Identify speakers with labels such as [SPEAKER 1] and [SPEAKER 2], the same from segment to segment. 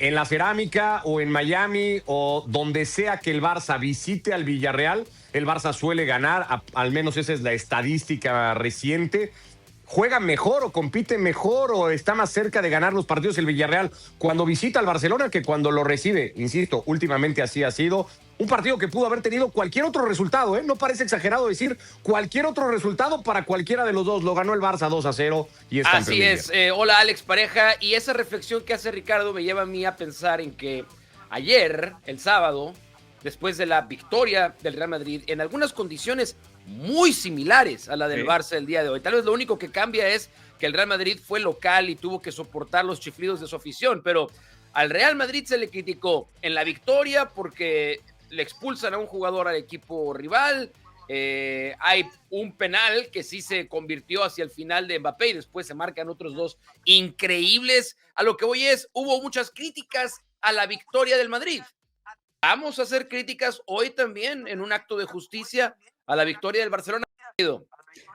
[SPEAKER 1] en la Cerámica o en Miami o donde sea que el Barça visite al Villarreal, el Barça suele ganar, al menos esa es la estadística reciente. Juega mejor o compite mejor o está más cerca de ganar los partidos el Villarreal cuando visita al Barcelona que cuando lo recibe. Insisto, últimamente así ha sido. Un partido que pudo haber tenido cualquier otro resultado, ¿eh? No parece exagerado decir cualquier otro resultado para cualquiera de los dos. Lo ganó el Barça 2-0 y es campeón.
[SPEAKER 2] Así es. Hola, Alex Pareja. Y esa reflexión que hace Ricardo me lleva a mí a pensar en que ayer, el sábado, después de la victoria del Real Madrid, en algunas condiciones muy similares a la del Barça el día de hoy. Tal vez lo único que cambia es que el Real Madrid fue local y tuvo que soportar los chiflidos de su afición, pero al Real Madrid se le criticó en la victoria porque le expulsan a un jugador al equipo rival. Hay un penal que sí se convirtió hacia el final de Mbappé y después se marcan otros dos increíbles. A lo que voy es, hubo muchas críticas a la victoria del Madrid. Vamos a hacer críticas hoy también en un acto de justicia a la victoria del Barcelona.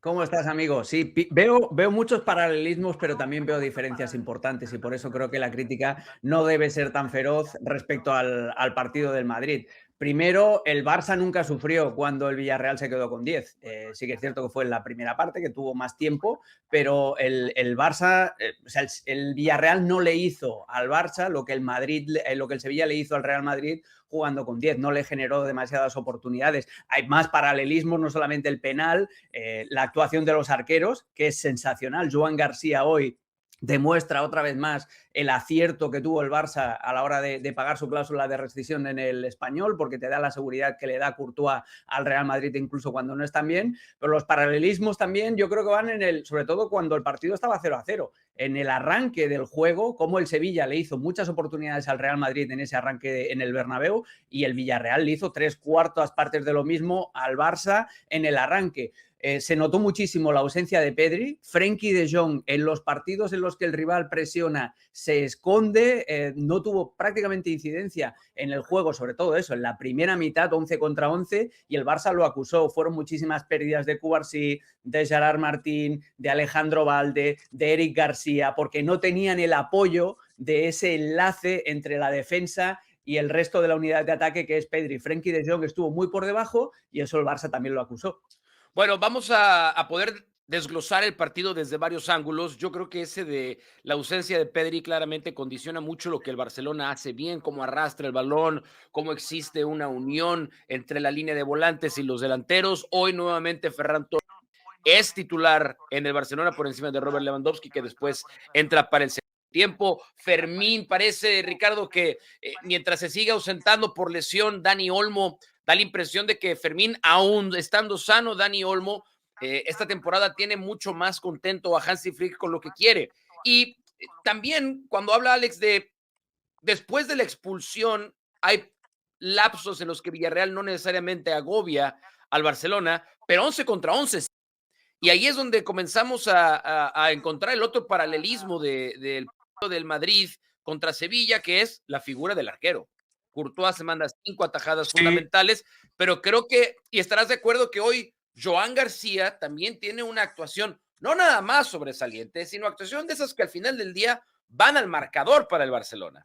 [SPEAKER 3] ¿Cómo estás, amigo? Sí, veo muchos paralelismos, pero también veo diferencias importantes y por eso creo que la crítica no debe ser tan feroz respecto al partido del Madrid. Primero, el Barça nunca sufrió cuando el Villarreal se quedó con 10. Sí que es cierto que fue en la primera parte, que tuvo más tiempo, pero el Barça, o sea, el Villarreal no le hizo al Barça lo que el Sevilla le hizo al Real Madrid jugando con 10. No le generó demasiadas oportunidades. Hay más paralelismos, no solamente el penal, la actuación de los arqueros, que es sensacional. Joan García hoy demuestra otra vez más el acierto que tuvo el Barça a la hora de pagar su cláusula de rescisión en el Español, porque te da la seguridad que le da Courtois al Real Madrid incluso cuando no están bien, pero los paralelismos también yo creo que van sobre todo cuando el partido estaba 0-0, en el arranque del juego, como el Sevilla le hizo muchas oportunidades al Real Madrid en ese arranque en el Bernabéu y el Villarreal le hizo 3/4 partes de lo mismo al Barça en el arranque. Se notó muchísimo la ausencia de Pedri. Frenkie de Jong en los partidos en los que el rival presiona se esconde, no tuvo prácticamente incidencia en el juego, sobre todo eso, en la primera mitad 11 contra 11 y el Barça lo acusó. Fueron muchísimas pérdidas de Cubarsí, de Gerard Martín, de Alejandro Valde, de Eric García, porque no tenían el apoyo de ese enlace entre la defensa y el resto de la unidad de ataque que es Pedri. Frenkie de Jong estuvo muy por debajo y eso el Barça también lo acusó.
[SPEAKER 2] Bueno, vamos a poder desglosar el partido desde varios ángulos. Yo creo que ese de la ausencia de Pedri claramente condiciona mucho lo que el Barcelona hace bien, cómo arrastra el balón, cómo existe una unión entre la línea de volantes y los delanteros. Hoy nuevamente Ferran Torres es titular en el Barcelona por encima de Robert Lewandowski, que después entra para el segundo tiempo. Fermín, parece, Ricardo, que mientras se sigue ausentando por lesión Dani Olmo, da la impresión de que Fermín, aún estando sano, Dani Olmo, esta temporada tiene mucho más contento a Hansi Flick con lo que quiere. Y también cuando habla Alex de después de la expulsión, hay lapsos en los que Villarreal no necesariamente agobia al Barcelona, pero 11 contra 11. Y ahí es donde comenzamos a encontrar el otro paralelismo del Madrid contra Sevilla, que es la figura del arquero. Courtois se manda 5 atajadas fundamentales, pero creo que, y estarás de acuerdo que hoy Joan García también tiene una actuación no nada más sobresaliente, sino actuación de esas que al final del día van al marcador para el Barcelona.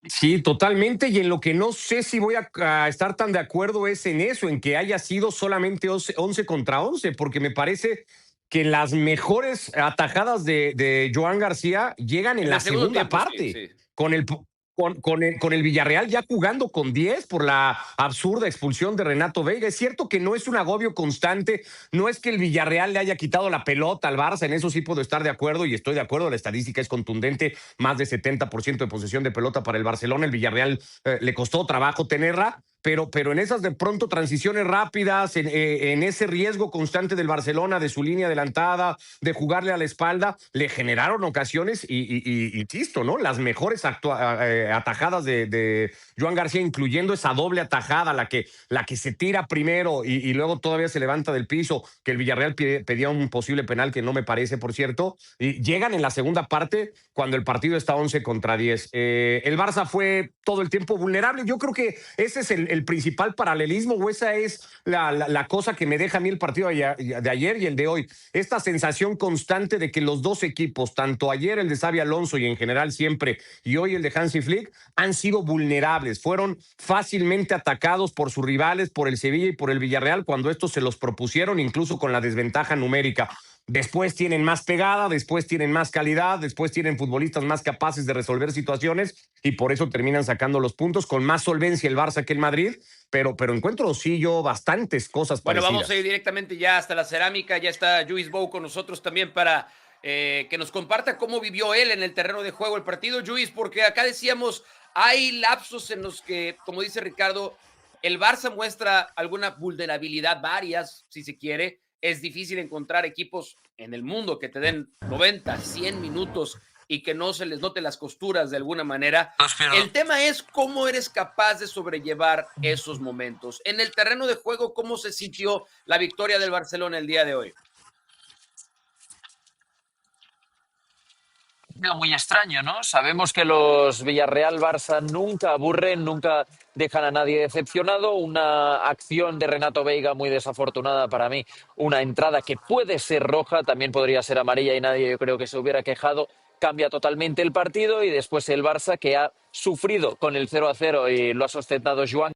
[SPEAKER 1] Sí, totalmente. Y en lo que no sé si voy a estar tan de acuerdo es en eso, en que haya sido solamente 11 contra 11, porque me parece que las mejores atajadas de Joan García llegan en la segunda
[SPEAKER 2] tiempo,
[SPEAKER 1] parte,
[SPEAKER 2] sí.
[SPEAKER 1] con el Villarreal ya jugando con 10 por la absurda expulsión de Renato Veiga. Es cierto que no es un agobio constante, no es que el Villarreal le haya quitado la pelota al Barça, en eso sí puedo estar de acuerdo y estoy de acuerdo, la estadística es contundente, más de 70% de posesión de pelota para el Barcelona, el Villarreal le costó trabajo tenerla, pero en esas de pronto transiciones rápidas, en ese riesgo constante del Barcelona, de su línea adelantada, de jugarle a la espalda, le generaron ocasiones y insisto, ¿no? Las mejores atajadas de Joan García, incluyendo esa doble atajada, la que se tira primero y luego todavía se levanta del piso, que el Villarreal pedía un posible penal que no me parece, por cierto, y llegan en la segunda parte cuando el partido está 11 contra 10. El Barça fue todo el tiempo vulnerable. Yo creo que ese es el el principal paralelismo o esa es la cosa que me deja a mí el partido de ayer y el de hoy. Esta sensación constante de que los dos equipos, tanto ayer el de Xabi Alonso y en general siempre, y hoy el de Hansi Flick, han sido vulnerables. Fueron fácilmente atacados por sus rivales, por el Sevilla y por el Villarreal, cuando estos se los propusieron, incluso con la desventaja numérica. Después tienen más pegada, después tienen más calidad, después tienen futbolistas más capaces de resolver situaciones y por eso terminan sacando los puntos con más solvencia el Barça que el Madrid, pero encuentro sí yo bastantes cosas
[SPEAKER 2] Bueno,
[SPEAKER 1] parecidas.
[SPEAKER 2] vamos a ir directamente ya hasta la cerámica, ya está Lluís Bou con nosotros también para que nos comparta cómo vivió él en el terreno de juego el partido, Lluís, porque acá decíamos, hay lapsos en los que, como dice Ricardo, el Barça muestra alguna vulnerabilidad, varias, si se quiere. Es difícil encontrar equipos en el mundo que te den 90, 100 minutos y que no se les note las costuras de alguna manera. El tema es cómo eres capaz de sobrellevar esos momentos. En el terreno de juego, ¿cómo se sintió la victoria del Barcelona el día de hoy?
[SPEAKER 4] Muy extraño, ¿no? Sabemos que los Villarreal-Barça nunca aburren, nunca dejan a nadie decepcionado. Una acción de Renato Veiga muy desafortunada para mí. Una entrada que puede ser roja, también podría ser amarilla y nadie yo creo que se hubiera quejado. Cambia totalmente el partido y después el Barça que ha sufrido con el 0-0 y lo ha sustentado Joan.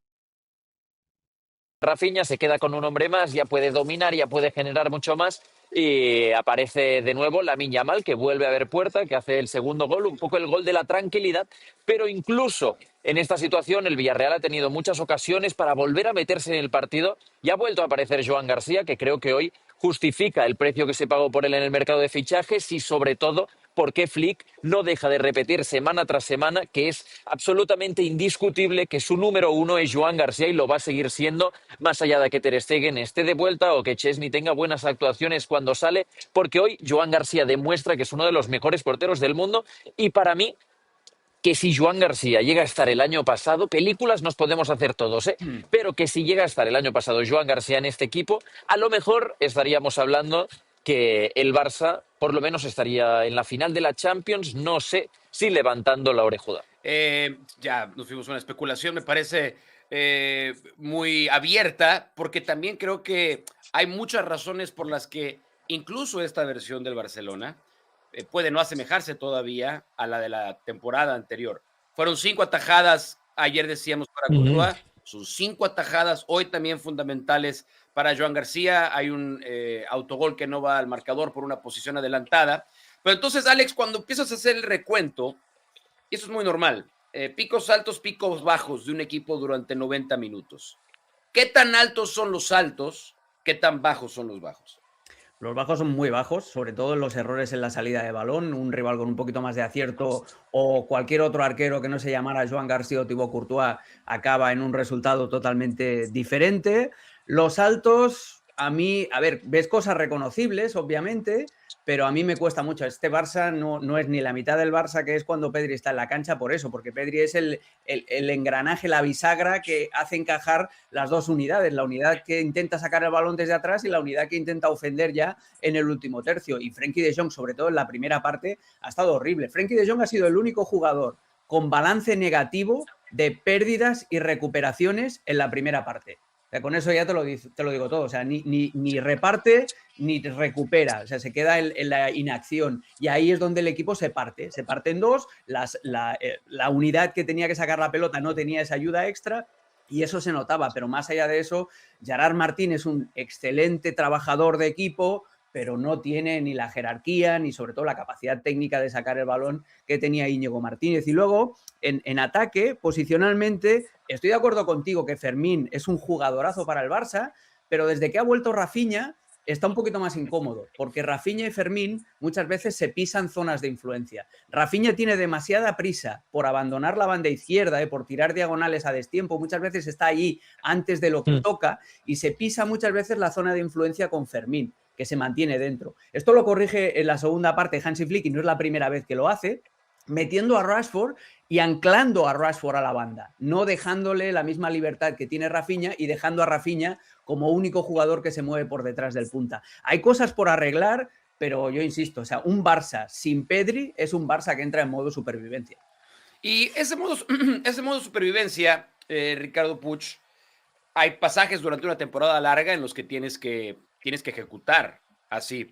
[SPEAKER 4] Rafinha se queda con un hombre más, ya puede dominar, ya puede generar mucho más y aparece de nuevo Lamine Yamal que vuelve a ver puerta, que hace el segundo gol, un poco el gol de la tranquilidad, pero incluso en esta situación el Villarreal ha tenido muchas ocasiones para volver a meterse en el partido y ha vuelto a aparecer Joan García, que creo que hoy justifica el precio que se pagó por él en el mercado de fichajes y sobre todo por qué Flick no deja de repetir semana tras semana que es absolutamente indiscutible que su número uno es Joan García y lo va a seguir siendo más allá de que Ter Stegen esté de vuelta o que Chesney tenga buenas actuaciones cuando sale, porque hoy Joan García demuestra que es uno de los mejores porteros del mundo y para mí que si Joan García llega a estar el año pasado, películas nos podemos hacer todos, ¿eh? Pero que si llega a estar el año pasado Joan García en este equipo, a lo mejor estaríamos hablando que el Barça por lo menos estaría en la final de la Champions, no sé si levantando la orejuda.
[SPEAKER 2] Ya nos fuimos a una especulación, me parece muy abierta, porque también creo que hay muchas razones por las que incluso esta versión del Barcelona puede no asemejarse todavía a la de la temporada anterior. Fueron 5 atajadas, ayer decíamos para Courtois, son 5 atajadas, hoy también fundamentales para Joan García. Hay un autogol que no va al marcador por una posición adelantada. Pero entonces, Alex, cuando empiezas a hacer el recuento, y eso es muy normal, picos altos, picos bajos de un equipo durante 90 minutos. ¿Qué tan altos son los altos? ¿Qué tan bajos son los bajos?
[SPEAKER 3] Los bajos son muy bajos, sobre todo en los errores en la salida de balón. Un rival con un poquito más de acierto o cualquier otro arquero que no se llamara Joan García o Thibaut Courtois acaba en un resultado totalmente diferente. Los altos, a mí, a ver, ves cosas reconocibles, obviamente, pero a mí me cuesta mucho. Este Barça no es ni la mitad del Barça que es cuando Pedri está en la cancha por eso, porque Pedri es el engranaje, la bisagra que hace encajar las dos unidades, la unidad que intenta sacar el balón desde atrás y la unidad que intenta ofender ya en el último tercio. Y Frenkie de Jong, sobre todo en la primera parte, ha estado horrible. Frenkie de Jong ha sido el único jugador con balance negativo de pérdidas y recuperaciones en la primera parte. O sea, con eso ya te lo digo todo. O sea, ni reparte ni recupera. O sea, se queda en la inacción. Y ahí es donde el equipo se parte. Se parte en dos. La unidad que tenía que sacar la pelota no tenía esa ayuda extra. Y eso se notaba. Pero más allá de eso, Gerard Martín es un excelente trabajador de equipo, pero no tiene ni la jerarquía ni sobre todo la capacidad técnica de sacar el balón que tenía Íñigo Martínez. Y luego, en ataque, posicionalmente, estoy de acuerdo contigo que Fermín es un jugadorazo para el Barça, pero desde que ha vuelto Rafinha está un poquito más incómodo, porque Rafinha y Fermín muchas veces se pisan zonas de influencia. Rafinha tiene demasiada prisa por abandonar la banda izquierda, por tirar diagonales a destiempo, muchas veces está allí antes de lo que toca y se pisa muchas veces la zona de influencia con Fermín, que se mantiene dentro. Esto lo corrige en la segunda parte Hansi Flick y no es la primera vez que lo hace, metiendo a Rashford y anclando a Rashford a la banda, no dejándole la misma libertad que tiene Rafinha y dejando a Rafinha como único jugador que se mueve por detrás del punta. Hay cosas por arreglar, pero yo insisto, o sea, un Barça sin Pedri es un Barça que entra en modo supervivencia.
[SPEAKER 2] Y ese modo supervivencia, Ricardo Puig, hay pasajes durante una temporada larga en los que tienes que ejecutar así.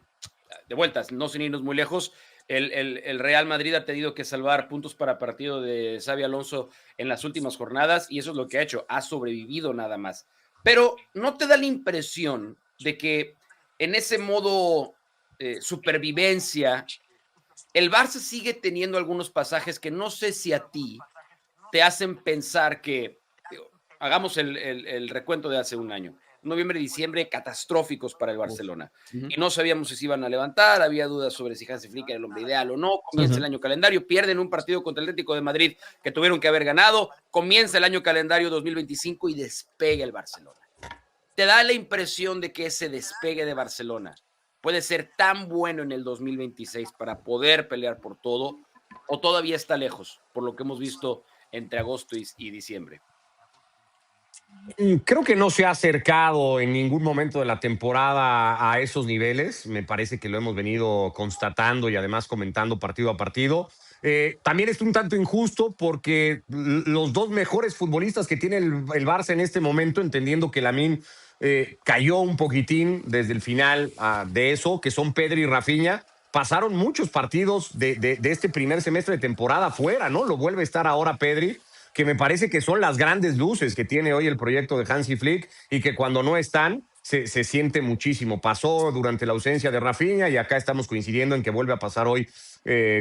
[SPEAKER 2] De vueltas, no sin irnos muy lejos, el Real Madrid ha tenido que salvar puntos para partido de Xabi Alonso en las últimas jornadas y eso es lo que ha hecho, ha sobrevivido nada más. Pero ¿no te da la impresión de que en ese modo supervivencia, el Barça sigue teniendo algunos pasajes que no sé si a ti te hacen pensar que, digo, hagamos el recuento de hace un año, noviembre y diciembre catastróficos para el Barcelona.
[SPEAKER 3] Ujú.
[SPEAKER 2] Y no sabíamos si se iban a levantar, había dudas sobre si Hansi Flick era el hombre ideal o no. Comienza el año calendario, pierden un partido contra el Atlético de Madrid que tuvieron que haber ganado, comienza el año calendario 2025 y despega el Barcelona. ¿Te da la impresión de que ese despegue de Barcelona puede ser tan bueno en el 2026 para poder pelear por todo o todavía está lejos por lo que hemos visto entre agosto y diciembre?
[SPEAKER 1] Creo que no se ha acercado en ningún momento de la temporada a esos niveles. Me parece que lo hemos venido constatando y además comentando partido a partido. También es un tanto injusto porque los dos mejores futbolistas que tiene el Barça en este momento, entendiendo que Lamine cayó un poquitín desde el final de eso, que son Pedri y Rafinha, pasaron muchos partidos de este primer semestre de temporada fuera, ¿no? Lo vuelve a estar ahora Pedri, que me parece que son las grandes luces que tiene hoy el proyecto de Hansi Flick y que cuando no están se siente muchísimo. Pasó durante la ausencia de Rafinha y acá estamos coincidiendo en que vuelve a pasar hoy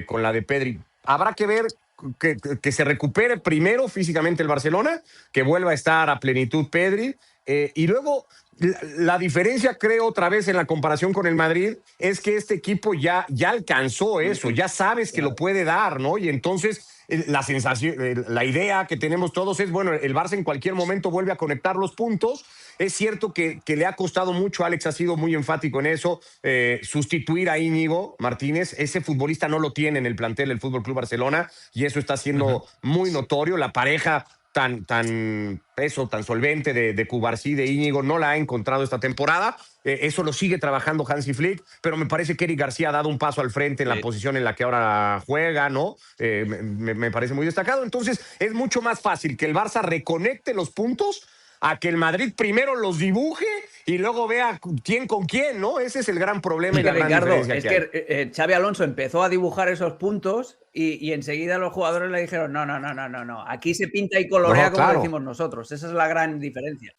[SPEAKER 1] con la de Pedri. Habrá que ver que se recupere primero físicamente el Barcelona, que vuelva a estar a plenitud Pedri y luego la diferencia, creo, otra vez en la comparación con el Madrid, es que este equipo ya alcanzó eso, ya sabes que lo puede dar, ¿no? Y entonces la sensación, la idea que tenemos todos es, bueno, el Barça en cualquier momento vuelve a conectar los puntos. Es cierto que le ha costado mucho, Alex ha sido muy enfático en eso, sustituir a Íñigo Martínez. Ese futbolista no lo tiene en el plantel del FC Barcelona y eso está siendo muy notorio. La pareja tan solvente de Cubarsí, de Íñigo, no la ha encontrado esta temporada. Eso lo sigue trabajando Hansi Flick, pero me parece que Eric García ha dado un paso al frente en la posición en la que ahora juega, ¿no? Me parece muy destacado. Entonces, es mucho más fácil que el Barça reconecte los puntos a que el Madrid primero los dibuje y luego vea quién con quién, ¿no? Ese es el gran problema y la gran
[SPEAKER 3] Ricardo,
[SPEAKER 1] diferencia
[SPEAKER 3] es
[SPEAKER 1] que hay.
[SPEAKER 3] que Xabi Alonso empezó a dibujar esos puntos y enseguida los jugadores le dijeron, no, aquí se pinta y colorea
[SPEAKER 1] No,
[SPEAKER 3] como
[SPEAKER 1] claro.
[SPEAKER 3] decimos nosotros. Esa es la gran diferencia.